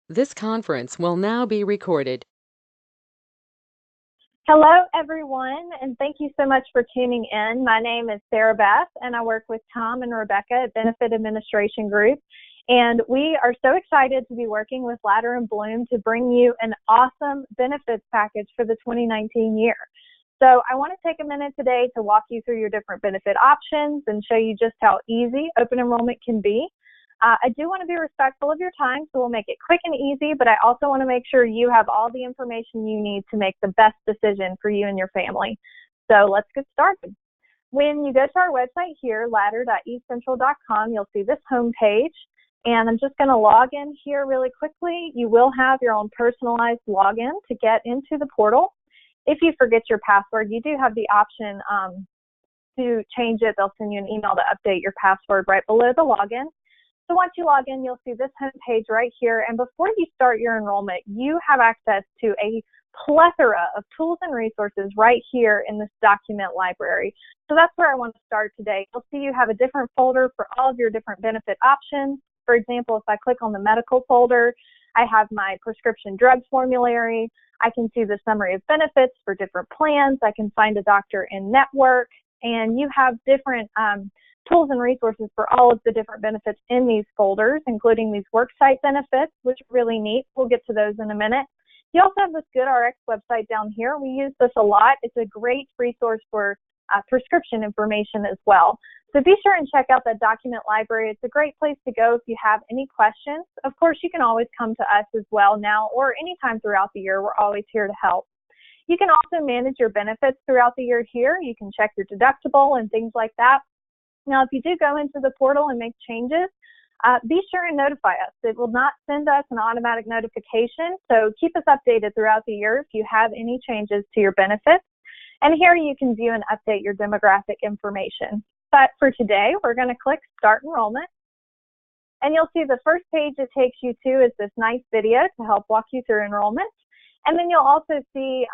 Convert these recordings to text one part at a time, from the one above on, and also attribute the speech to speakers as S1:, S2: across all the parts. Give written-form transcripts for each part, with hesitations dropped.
S1: This conference will now be recorded.
S2: Hello, everyone, and thank you so much for tuning in. My name is Sarah Beth, and I work with Tom and Rebecca at Benefit Administration Group. And we are so excited to be working with Ladder & Blum to bring you an awesome benefits package for the 2019 year. So I want to take a minute today to walk you through your different benefit options and show you just how easy open enrollment can be. I do want to be respectful of your time, so we'll make it quick and easy, but I also want to make sure you have all the information you need to make the best decision for you and your family. So let's get started. When you go to our website here, ladder.eastcentral.com, you'll see this home page, and I'm just going to log in here really quickly. You will have your own personalized login to get into the portal. If you forget your password, you do have the option to change it. They'll send you an email to update your password right below the login. So once you log in, you'll see this home page right here. And before you start your enrollment, you have access to a plethora of tools and resources right here in this document library. So that's where I want to start today. You'll see you have a different folder for all of your different benefit options. For example, if I click on the medical folder, I have my prescription drug formulary. I can see the summary of benefits for different plans. I can find a doctor in network, and you have different tools and resources for all of the different benefits in these folders, including these worksite benefits, which are really neat. We'll get to those in a minute. You also have this GoodRx website down here. We use this a lot. It's a great resource for prescription information as well. So be sure and check out that document library. It's a great place to go if you have any questions. Of course, you can always come to us as well now or anytime throughout the year. We're always here to help. You can also manage your benefits throughout the year here. You can check your deductible and things like that. Now, if you do go into the portal and make changes, be sure and notify us. It will not send us an automatic notification, so keep us updated throughout the year if you have any changes to your benefits. And here you can view and update your demographic information. But for today, we're going to click Start Enrollment. And you'll see the first page it takes you to is this nice video to help walk you through enrollment. And then you'll also see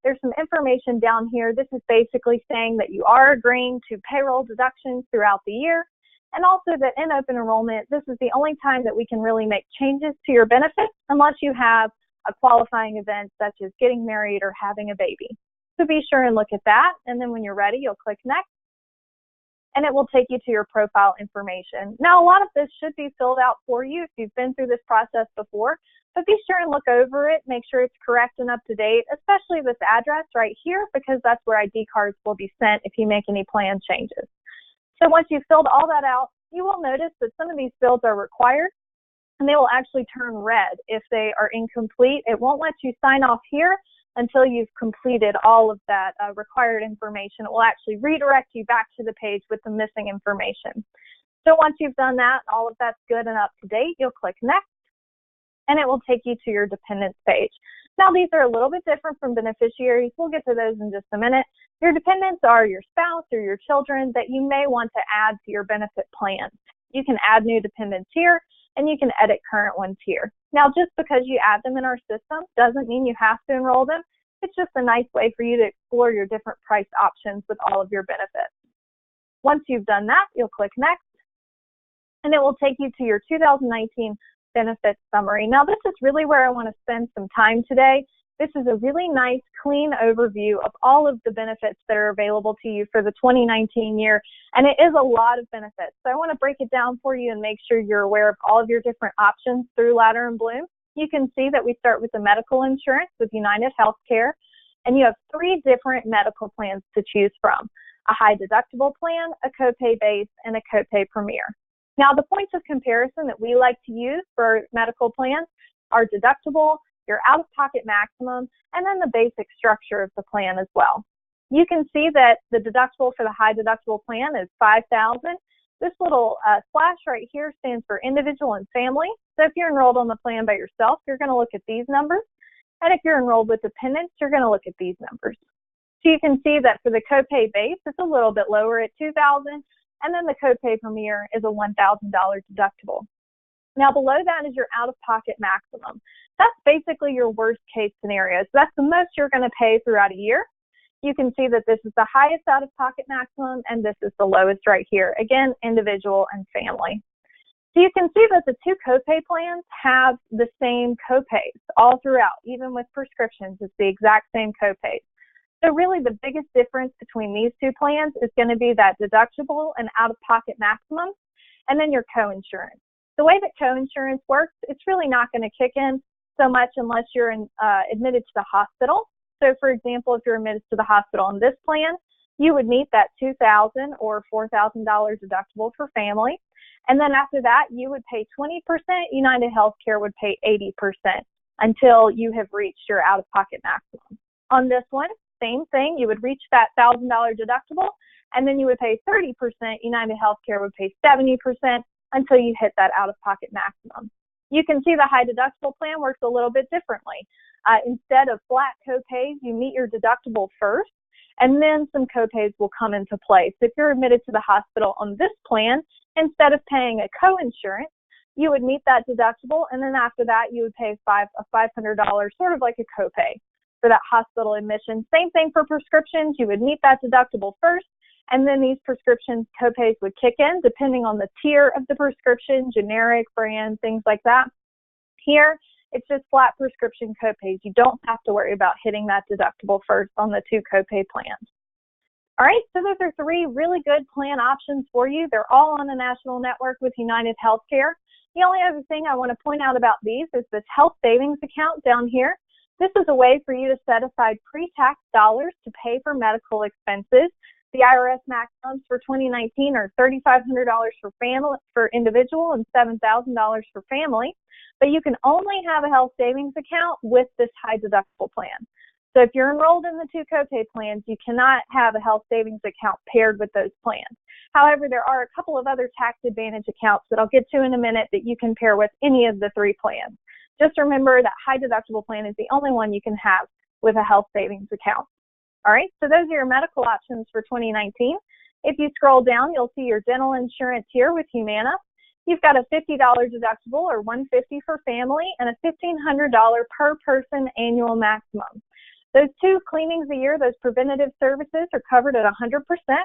S2: there's some information down here. This is basically saying that you are agreeing to payroll deductions throughout the year, and also that in open enrollment, this is the only time that we can really make changes to your benefits unless you have a qualifying event such as getting married or having a baby. So be sure and look at that, and then when you're ready, you'll click Next, and it will take you to your profile information. Now, a lot of this should be filled out for you if you've been through this process before, but be sure and look over it, make sure it's correct and up to date, especially this address right here, because that's where ID cards will be sent if you make any plan changes. So once you've filled all that out, you will notice that some of these fields are required, and they will actually turn red if they are incomplete. It won't let you sign off here until you've completed all of that required information. It will actually redirect you back to the page with the missing information. So once you've done that, all of that's good and up to date, you'll click Next, and it will take you to your dependents page. Now, these are a little bit different from beneficiaries. We'll get to those in just a minute. Your dependents are your spouse or your children that you may want to add to your benefit plans. You can add new dependents here, and you can edit current ones here. Now, just because you add them in our system doesn't mean you have to enroll them. It's just a nice way for you to explore your different price options with all of your benefits. Once you've done that, you'll click Next, and it will take you to your 2019 benefits summary. Now, this is really where I want to spend some time today. This is a really nice, clean overview of all of the benefits that are available to you for the 2019 year, and it is a lot of benefits. So I want to break it down for you and make sure you're aware of all of your different options through Ladder & Blum. You can see that we start with the medical insurance with United Healthcare, and you have 3 different medical plans to choose from: a high deductible plan, a copay base, and a copay premier. Now, the points of comparison that we like to use for medical plans are deductible, your out-of-pocket maximum, and then the basic structure of the plan as well. You can see that the deductible for the high deductible plan is $5,000. This little slash right here stands for individual and family. So if you're enrolled on the plan by yourself, you're going to look at these numbers. And if you're enrolled with dependents, you're going to look at these numbers. So you can see that for the copay base, it's a little bit lower at $2,000. And then the copay premier is a $1,000 deductible. Now, below that is your out-of-pocket maximum. That's basically your worst-case scenario. So that's the most you're going to pay throughout a year. You can see that this is the highest out-of-pocket maximum, and this is the lowest right here. Again, individual and family. So you can see that the two copay plans have the same copays all throughout, even with prescriptions, it's the exact same copays. So really the biggest difference between these two plans is going to be that deductible and out-of-pocket maximum, and then your coinsurance. The way that coinsurance works, it's really not going to kick in so much unless you're admitted to the hospital. So for example, if you're admitted to the hospital on this plan, you would meet that $2,000 or $4,000 deductible for family. And then after that, you would pay 20%. United Healthcare would pay 80% until you have reached your out-of-pocket maximum. On this one, same thing. You would reach that $1,000 deductible, and then you would pay 30%. United Healthcare would pay 70% until you hit that out-of-pocket maximum. You can see the high deductible plan works a little bit differently. Instead of flat copays, you meet your deductible first, and then some copays will come into play. So if you're admitted to the hospital on this plan, instead of paying a coinsurance, you would meet that deductible, and then after that, you would pay a $500, sort of like a copay for that hospital admission. Same thing for prescriptions. You would meet that deductible first, and then these prescription copays would kick in depending on the tier of the prescription, generic, brand, things like that. Here, it's just flat prescription copays. You don't have to worry about hitting that deductible first on the two copay plans. All right, so those are three really good plan options for you. They're all on a national network with United Healthcare. The only other thing I want to point out about these is this health savings account down here. This is a way for you to set aside pre-tax dollars to pay for medical expenses. The IRS maximums for 2019 are $3,500 for individual and $7,000 for family. But you can only have a health savings account with this high deductible plan. So if you're enrolled in the two copay plans, you cannot have a health savings account paired with those plans. However, there are a couple of other tax advantage accounts that I'll get to in a minute that you can pair with any of the three plans. Just remember that high deductible plan is the only one you can have with a health savings account. All right, so those are your medical options for 2019. If you scroll down, you'll see your dental insurance here with Humana. You've got a $50 deductible or $150 for family and a $1,500 per person annual maximum. Those two cleanings a year, those preventative services are covered at 100%,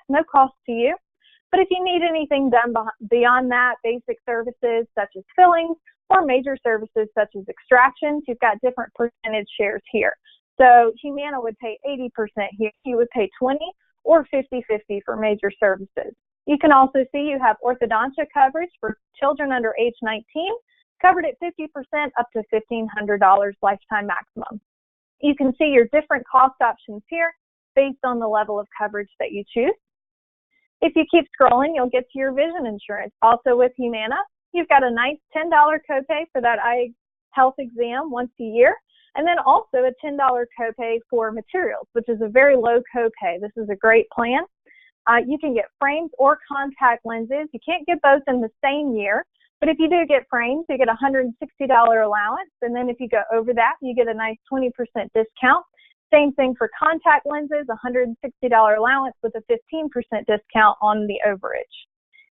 S2: no cost to you. But if you need anything done beyond that, basic services such as fillings or major services such as extractions, you've got different percentage shares here. So Humana would pay 80% here. You would pay 20 or 50-50 for major services. You can also see you have orthodontia coverage for children under age 19, covered at 50% up to $1,500 lifetime maximum. You can see your different cost options here based on the level of coverage that you choose. If you keep scrolling, you'll get to your vision insurance. Also with Humana, you've got a nice $10 copay for that eye health exam once a year, and then also a $10 copay for materials, which is a very low copay. This is a great plan. You can get frames or contact lenses. You can't get both in the same year, but if you do get frames, you get a $160 allowance, and then if you go over that, you get a nice 20% discount. Same thing for contact lenses, $160 allowance with a 15% discount on the overage.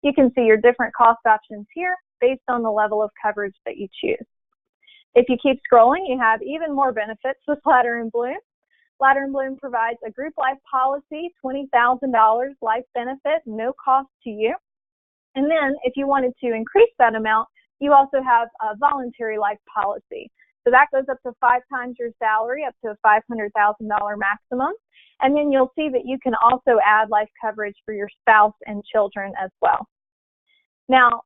S2: You can see your different cost options here based on the level of coverage that you choose. If you keep scrolling, you have even more benefits with Latter & Blum. Latter & Blum provides a group life policy, $20,000 life benefit, no cost to you. And then if you wanted to increase that amount, you also have a voluntary life policy. So that goes up to 5 times your salary, up to a $500,000 maximum. And then you'll see that you can also add life coverage for your spouse and children as well. Now,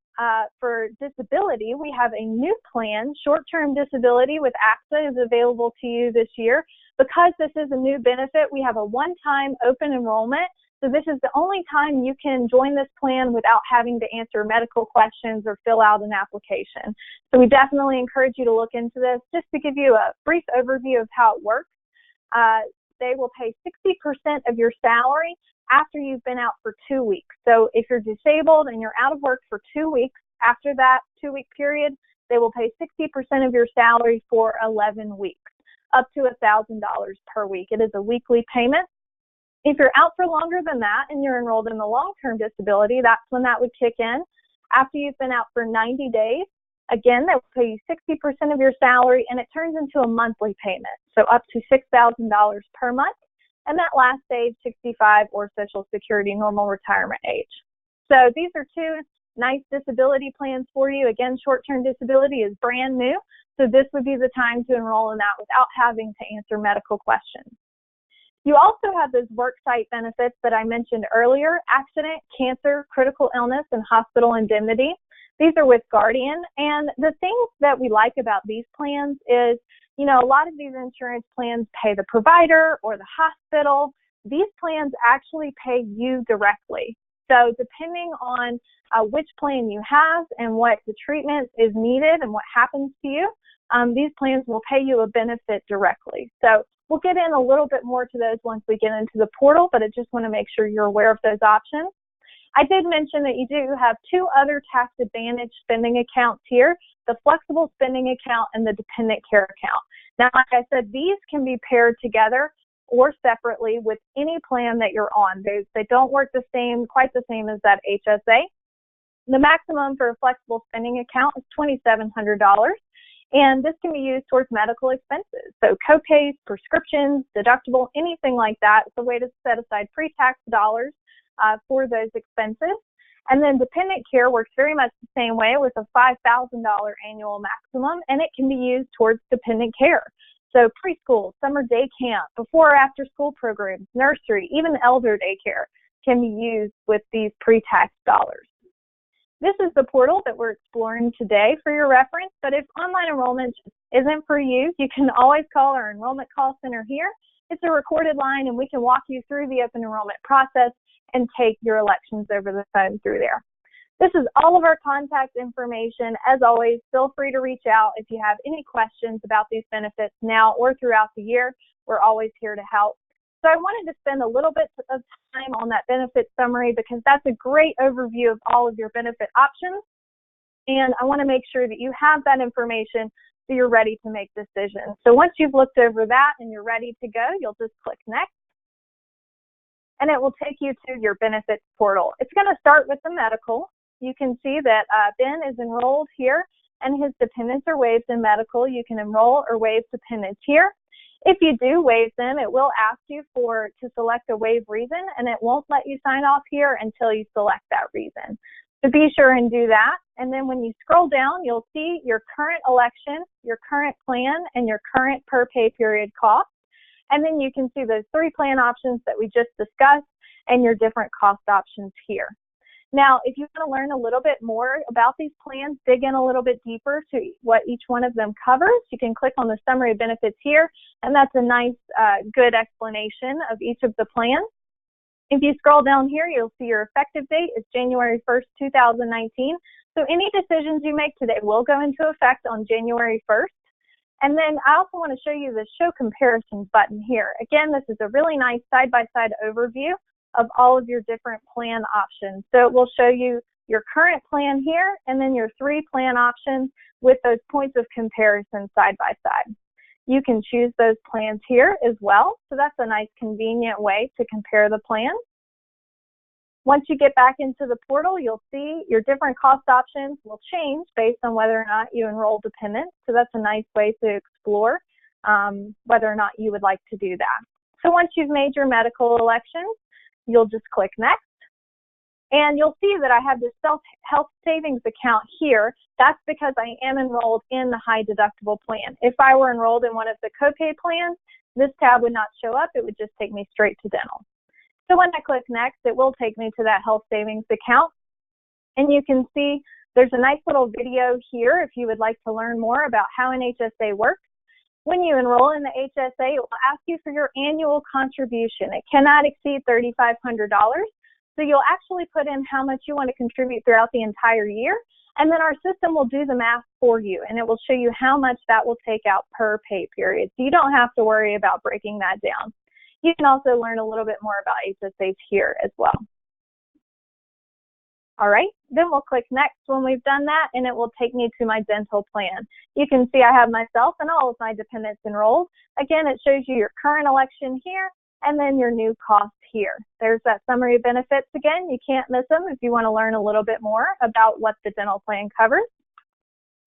S2: for disability, we have a new plan. Short-term disability with AXA is available to you this year. Because this is a new benefit, we have a one-time open enrollment. So this is the only time you can join this plan without having to answer medical questions or fill out an application. So we definitely encourage you to look into this. Just to give you a brief overview of how it works, they will pay 60% of your salary after you've been out for 2 weeks. So if you're disabled and you're out of work for 2 weeks, after that 2-week period, they will pay 60% of your salary for 11 weeks, up to $1,000 per week. It is a weekly payment. If you're out for longer than that and you're enrolled in the long-term disability, that's when that would kick in. After you've been out for 90 days, again, they will pay you 60% of your salary, and it turns into a monthly payment, so up to $6,000 per month. And that last age, 65 or Social Security normal retirement age. So these are two nice disability plans for you. Again, short-term disability is brand new, so this would be the time to enroll in that without having to answer medical questions. You also have those worksite benefits that I mentioned earlier: accident, cancer, critical illness, and hospital indemnity. These are with Guardian, and the things that we like about these plans is, you know, a lot of these insurance plans pay the provider or the hospital. These plans actually pay you directly. So depending on which plan you have and what the treatment is needed and what happens to you, these plans will pay you a benefit directly. So we'll get in a little bit more to those once we get into the portal, but I just want to make sure you're aware of those options. I did mention that you do have two other tax advantage spending accounts here: the flexible spending account and the dependent care account. Now, like I said, these can be paired together or separately with any plan that you're on. They don't work quite the same as that HSA. The maximum for a flexible spending account is $2,700, and this can be used towards medical expenses. So copays, prescriptions, deductible, anything like that. It's a way to set aside pre-tax dollars for those expenses. And then dependent care works very much the same way with a $5,000 annual maximum, and it can be used towards dependent care. So preschool, summer day camp, before or after school programs, nursery, even elder daycare can be used with these pre-tax dollars. This is the portal that we're exploring today for your reference, but if online enrollment isn't for you, you can always call our enrollment call center here. It's a recorded line, and we can walk you through the open enrollment process and take your elections over the phone through there. This is all of our contact information. As always, feel free to reach out if you have any questions about these benefits now or throughout the year. We're always here to help. So I wanted to spend a little bit of time on that benefit summary because that's a great overview of all of your benefit options. And I want to make sure that you have that information so you're ready to make decisions. So once you've looked over that and you're ready to go, you'll just click next, and it will take you to your benefits portal. It's going to start with the medical. You can see that Ben is enrolled here, and his dependents are waived in medical. You can enroll or waive dependents here. If you do waive them, it will ask you to select a waive reason, and it won't let you sign off here until you select that reason. So be sure and do that. And then when you scroll down, you'll see your current election, your current plan, and your current per pay period cost. And then you can see those three plan options that we just discussed and your different cost options here. Now, if you want to learn a little bit more about these plans, dig in a little bit deeper to what each one of them covers, you can click on the summary of benefits here, and that's a nice, good explanation of each of the plans. If you scroll down here, you'll see your effective date is January 1st, 2019. So any decisions you make today will go into effect on January 1st. And then I also want to show you the Show Comparisons button here. Again, this is a really nice side-by-side overview of all of your different plan options. So it will show you your current plan here and then your three plan options with those points of comparison side by side. You can choose those plans here as well. So that's a nice convenient way to compare the plans. Once you get back into the portal, you'll see your different cost options will change based on whether or not you enroll dependents. So that's a nice way to explore whether or not you would like to do that. So once you've made your medical elections, you'll just click next. And you'll see that I have this self-health savings account here. That's because I am enrolled in the high deductible plan. If I were enrolled in one of the copay plans, this tab would not show up. It would just take me straight to dental. So when I click next, it will take me to that health savings account. And you can see there's a nice little video here if you would like to learn more about how an HSA works. When you enroll in the HSA, it will ask you for your annual contribution. It cannot exceed $3,500. So you'll actually put in how much you want to contribute throughout the entire year, and then our system will do the math for you, and it will show you how much that will take out per pay period. So you don't have to worry about breaking that down. You can also learn a little bit more about HSAs here as well. All right, then we'll click next when we've done that, and it will take me to my dental plan. You can see I have myself and all of my dependents enrolled. Again, it shows you your current election here, and then your new cost here. There's that summary of benefits again. You can't miss them if you want to learn a little bit more about what the dental plan covers.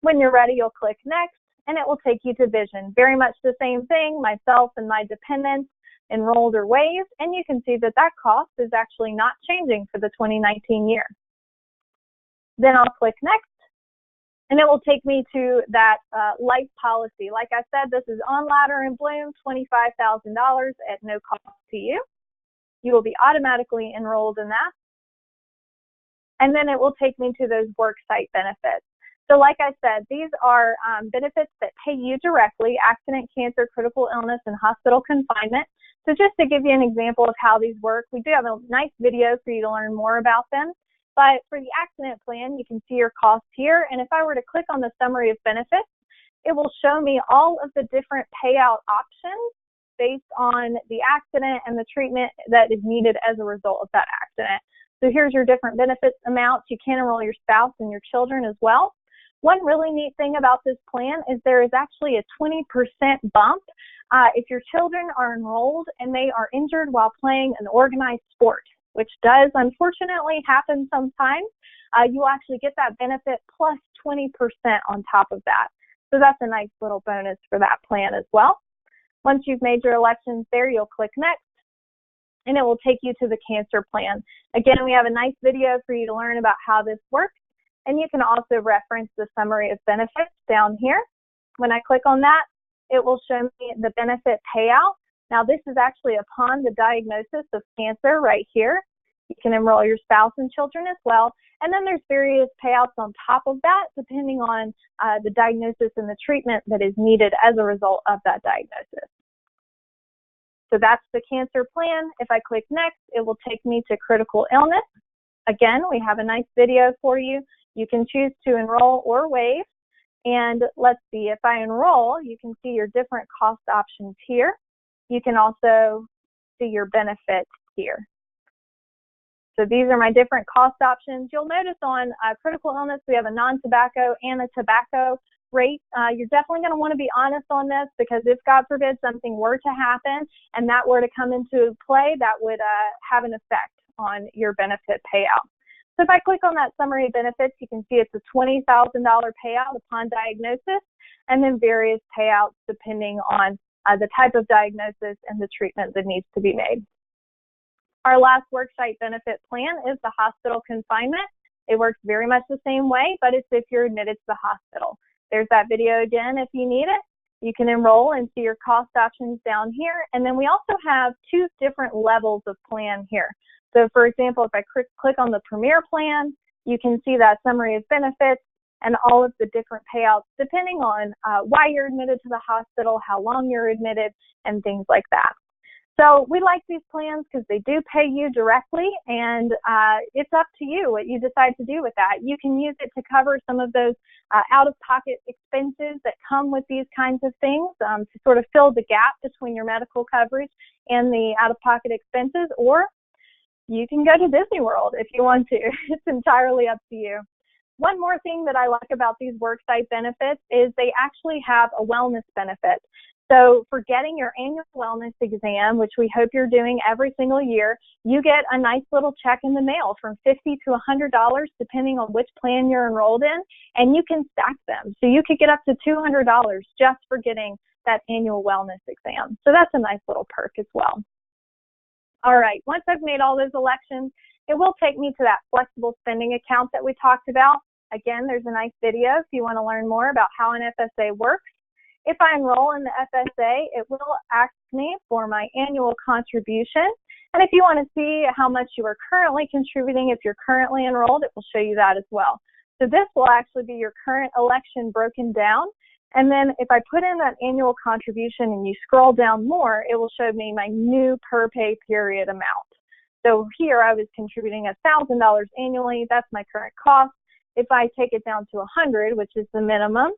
S2: When you're ready, you'll click next, and it will take you to vision. Very much the same thing, myself and my dependents enrolled or waived, and you can see that that cost is actually not changing for the 2019 year. Then I'll click next, and it will take me to that life policy. Like I said, this is on Ladder and Blume, $25,000 at no cost to you. You will be automatically enrolled in that. And then it will take me to those worksite benefits. So like I said, these are benefits that pay you directly: accident, cancer, critical illness, and hospital confinement. So just to give you an example of how these work, we do have a nice video for you to learn more about them. But for the accident plan, you can see your costs here. And if I were to click on the summary of benefits, it will show me all of the different payout options based on the accident and the treatment that is needed as a result of that accident. So here's your different benefits amounts. You can enroll your spouse and your children as well. One really neat thing about this plan is there is actually a 20% bump if your children are enrolled and they are injured while playing an organized sport, which does unfortunately happen sometimes. You will actually get that benefit plus 20% on top of that. So that's a nice little bonus for that plan as well. Once you've made your elections there, you'll click next, and it will take you to the cancer plan. Again, we have a nice video for you to learn about how this works, and you can also reference the summary of benefits down here. When I click on that, it will show me the benefit payout. Now, this is actually upon the diagnosis of cancer right here. You can enroll your spouse and children as well. And then there's various payouts on top of that, depending on the diagnosis and the treatment that is needed as a result of that diagnosis. So that's the cancer plan. If I click next, it will take me to critical illness. Again, we have a nice video for you. You can choose to enroll or waive. And let's see, if I enroll, you can see your different cost options here. You can also see your benefits here. So these are my different cost options. You'll notice on critical illness, we have a non-tobacco and a tobacco rate. You're definitely going to want to be honest on this, because if, God forbid, something were to happen and that were to come into play, that would have an effect on your benefit payout. So if I click on that summary of benefits, you can see it's a $20,000 payout upon diagnosis, and then various payouts depending on the type of diagnosis and the treatment that needs to be made. Our last worksite benefit plan is the hospital confinement. It works very much the same way, but it's if you're admitted to the hospital. There's that video again if you need it. You can enroll and see your cost options down here. And then we also have two different levels of plan here. So for example, if I click on the Premier plan, you can see that summary of benefits and all of the different payouts depending on why you're admitted to the hospital, how long you're admitted, and things like that. So we like these plans because they do pay you directly, and it's up to you what you decide to do with that. You can use it to cover some of those out-of-pocket expenses that come with these kinds of things, to sort of fill the gap between your medical coverage and the out-of-pocket expenses, or you can go to Disney World if you want to. It's entirely up to you. One more thing that I like about these worksite benefits is they actually have a wellness benefit. So for getting your annual wellness exam, which we hope you're doing every single year, you get a nice little check in the mail from $50 to $100, depending on which plan you're enrolled in, and you can stack them. So you could get up to $200 just for getting that annual wellness exam. So that's a nice little perk as well. All right, once I've made all those elections, it will take me to that flexible spending account that we talked about. Again, there's a nice video if you want to learn more about how an FSA works. If I enroll in the FSA, it will ask me for my annual contribution. And if you want to see how much you are currently contributing, if you're currently enrolled, it will show you that as well. So this will actually be your current election broken down. And then if I put in that annual contribution and you scroll down more, it will show me my new per pay period amount. So here I was contributing $1,000 annually. That's my current cost. If I take it down to $100, which is the minimum,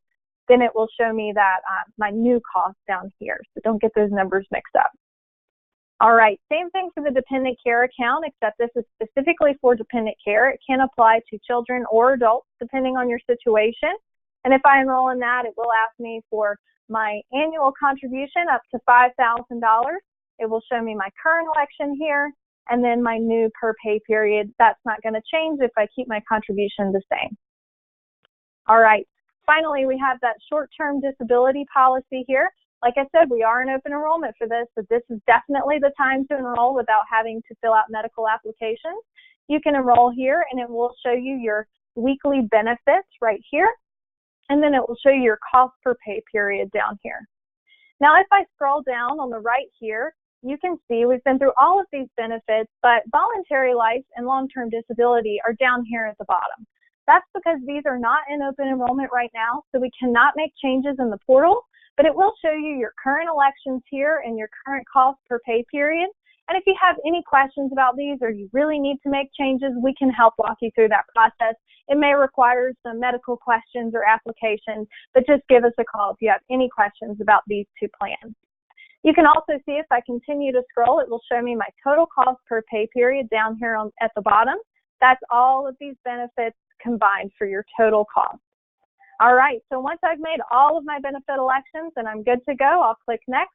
S2: then it will show me that my new cost down here. So don't get those numbers mixed up. All right, same thing for the dependent care account, except this is specifically for dependent care. It can apply to children or adults, depending on your situation. And if I enroll in that, it will ask me for my annual contribution up to $5,000. It will show me my current election here, and then my new per pay period. That's not going to change if I keep my contribution the same. All right. Finally, we have that short-term disability policy here. Like I said, we are in open enrollment for this, but this is definitely the time to enroll without having to fill out medical applications. You can enroll here, and it will show you your weekly benefits right here, and then it will show you your cost per pay period down here. Now, if I scroll down on the right here, you can see we've been through all of these benefits, but voluntary life and long-term disability are down here at the bottom. That's because these are not in open enrollment right now, so we cannot make changes in the portal, but it will show you your current elections here and your current cost per pay period. And if you have any questions about these or you really need to make changes, we can help walk you through that process. It may require some medical questions or applications, but just give us a call if you have any questions about these two plans. You can also see if I continue to scroll, it will show me my total cost per pay period down here at the bottom. That's all of these benefits combined for your total cost. All right, so once I've made all of my benefit elections and I'm good to go, I'll click next,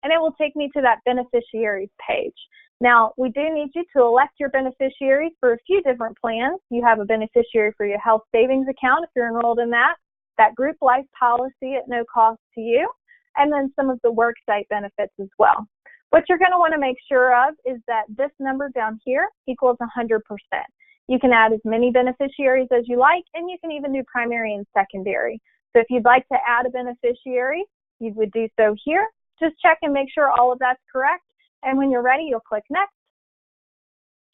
S2: and it will take me to that beneficiaries page. Now, we do need you to elect your beneficiaries for a few different plans. You have a beneficiary for your health savings account if you're enrolled in that group life policy at no cost to you, and then some of the worksite benefits as well. What you're going to want to make sure of is that this number down here equals 100%. You can add as many beneficiaries as you like, and you can even do primary and secondary. So if you'd like to add a beneficiary, you would do so here. Just check and make sure all of that's correct, and when you're ready, you'll click next.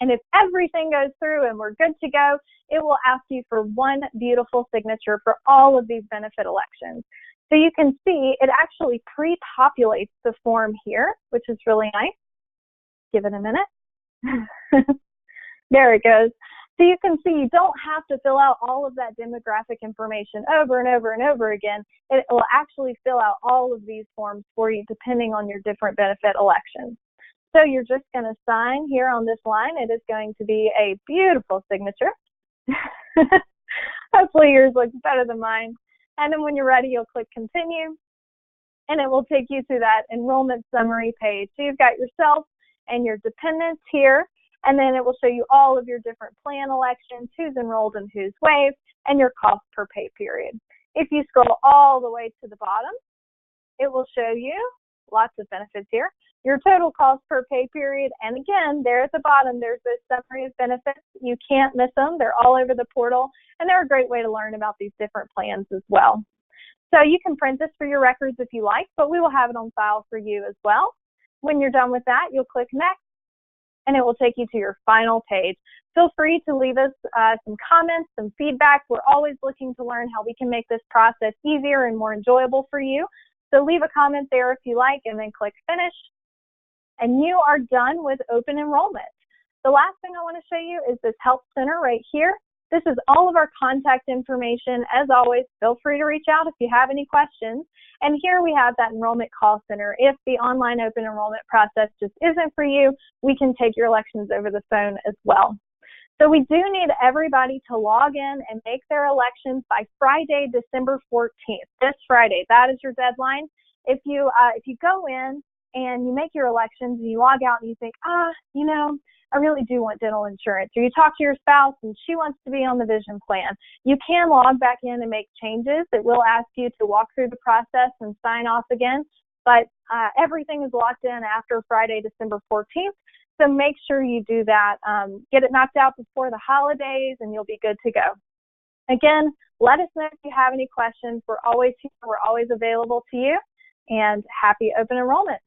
S2: And if everything goes through and we're good to go, it will ask you for one beautiful signature for all of these benefit elections. So you can see it actually pre-populates the form here, which is really nice. Give it a minute. There it goes. So you can see you don't have to fill out all of that demographic information over and over and over again. It will actually fill out all of these forms for you depending on your different benefit elections. So you're just going to sign here on this line. It is going to be a beautiful signature. Hopefully yours looks better than mine. And then when you're ready, you'll click continue, and it will take you to that enrollment summary page. So you've got yourself and your dependents here, and then it will show you all of your different plan elections, who's enrolled and who's waived, and your cost per pay period. If you scroll all the way to the bottom, it will show you lots of benefits here, your total cost per pay period, and again, there at the bottom, there's this summary of benefits. You can't miss them. They're all over the portal, and they're a great way to learn about these different plans as well. So you can print this for your records if you like, but we will have it on file for you as well. When you're done with that, you'll click next, and it will take you to your final page. Feel free to leave us some comments, some feedback. We're always looking to learn how we can make this process easier and more enjoyable for you. So leave a comment there if you like, and then click finish. And you are done with open enrollment. The last thing I want to show you is this help center right here. This is all of our contact information. As always, feel free to reach out if you have any questions. And here we have that enrollment call center. If the online open enrollment process just isn't for you, we can take your elections over the phone as well. So we do need everybody to log in and make their elections by Friday, December 14th. This Friday, that is your deadline. If you go in and you make your elections and you log out and you think, you know, I really do want dental insurance, or you talk to your spouse and she wants to be on the vision plan, you can log back in and make changes. It will ask you to walk through the process and sign off again, but everything is locked in after Friday, December 14th. So make sure you do that. Get it knocked out before the holidays and you'll be good to go. Again, let us know if you have any questions. We're always here. We're always available to you. And happy open enrollment.